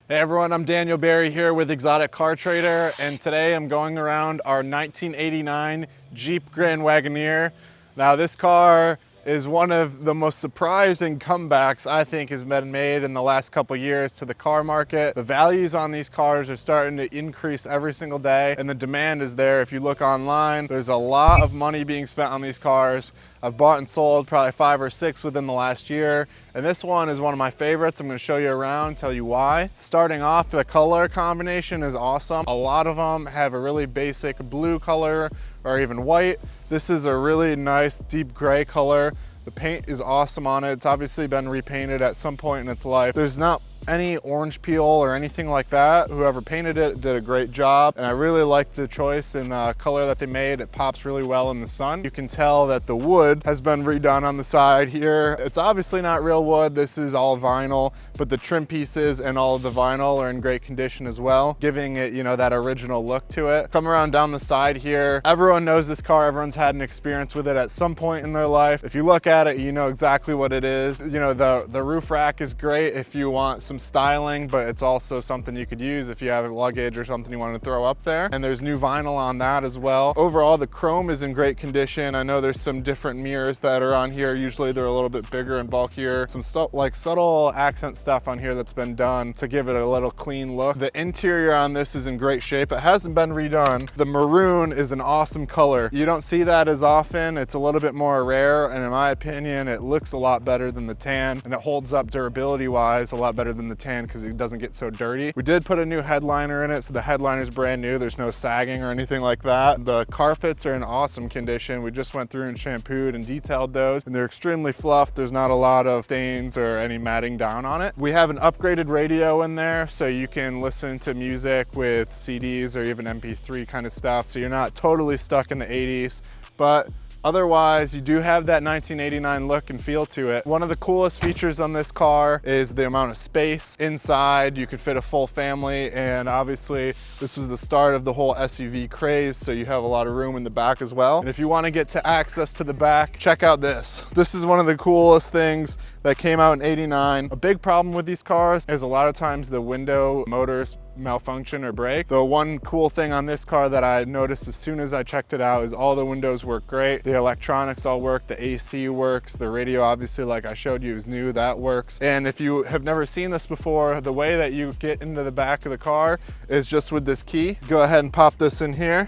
Hey everyone, I'm Daniel Barry here with Exotic Car Trader, and today I'm going around our 1989 Jeep Grand Wagoneer. Now this car is one of the most surprising comebacks I think has been made in the last couple years to the car market. The values on these cars are starting to increase every single day, and the demand is there. If you look online, there's a lot of money being spent on these cars. I've bought and sold probably 5 or 6 within the last year, and this one is one of my favorites. I'm going to show you around, tell you why. Starting off, the color combination is awesome. A lot of them have a really basic blue color or even white. This is a really nice deep gray color. The paint is awesome on it. It's obviously been repainted at some point in its life. There's not any orange peel or anything like that. Whoever painted it did a great job, and I really like the choice in the color that they made. It pops really well in the sun. You can tell that the wood has been redone on the side here. It's obviously not real wood. This is all vinyl, but the trim pieces and all of the vinyl are in great condition as well, giving it, you know, that original look to it. Come around down the side here. Everyone knows this car. Everyone's had an experience with it at some point in their life. If you look at it, you know exactly what it is. You know, the roof rack is great if you want some styling, but it's also something you could use if you have luggage or something you want to throw up there. And there's new vinyl on that as well. Overall, the chrome is in great condition. I know there's some different mirrors that are on here. Usually they're a little bit bigger and bulkier. Some stuff like subtle accent stuff on here that's been done to give it a little clean look. The interior on this is in great shape. It hasn't been redone. The maroon is an awesome color. You don't see that as often. It's a little bit more rare, and in my opinion, it looks a lot better than the tan, and it holds up durability wise a lot better than the tan because it doesn't get so dirty. We did put a new headliner in it, so the headliner is brand new. There's no sagging or anything like that. The carpets are in awesome condition. We just went through and shampooed and detailed those, and they're extremely fluffed. There's not a lot of stains or any matting down on it. We have an upgraded radio in there, so you can listen to music with CDs or even MP3 kind of stuff, so you're not totally stuck in the 80s, but otherwise, you do have that 1989 look and feel to it. One of the coolest features on this car is the amount of space inside. You could fit a full family, and obviously this was the start of the whole SUV craze, so you have a lot of room in the back as well. And if you want to get to access to the back, check out this. This is one of the coolest things that came out in '89. A big problem with these cars is a lot of times the window motors malfunction or break. The one cool thing on this car that I noticed as soon as I checked it out is all the windows work great. The electronics all work, the AC works, the radio obviously, like I showed you, is new, that works. And if you have never seen this before, the way that you get into the back of the car is just with this key. Go ahead and pop this in here,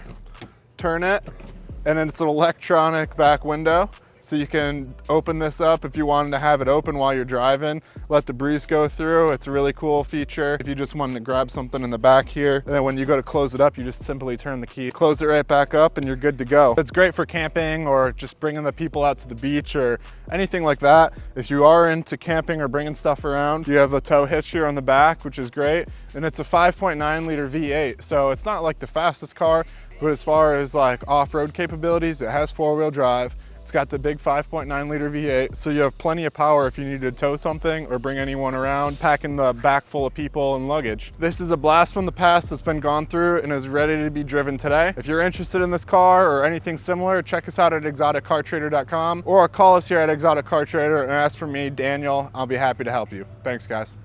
turn it, and then it's an electronic back window. So you can open this up if you wanted to have it open while you're driving, let the breeze go through. It's a really cool feature. If you just wanted to grab something in the back here, and then when you go to close it up, you just simply turn the key, close it right back up, and you're good to go. It's great for camping or just bringing the people out to the beach or anything like that. If you are into camping or bringing stuff around, you have a tow hitch here on the back, which is great. And it's a 5.9 liter V8. So it's not like the fastest car, but as far as like off-road capabilities, it has 4-wheel drive. It's got the big 5.9 liter V8, so you have plenty of power if you need to tow something or bring anyone around, packing the back full of people and luggage. This is a blast from the past that's been gone through and is ready to be driven today. If you're interested in this car or anything similar, check us out at exoticcartrader.com or call us here at Exotic Car Trader and ask for me, Daniel. I'll be happy to help you. Thanks, guys.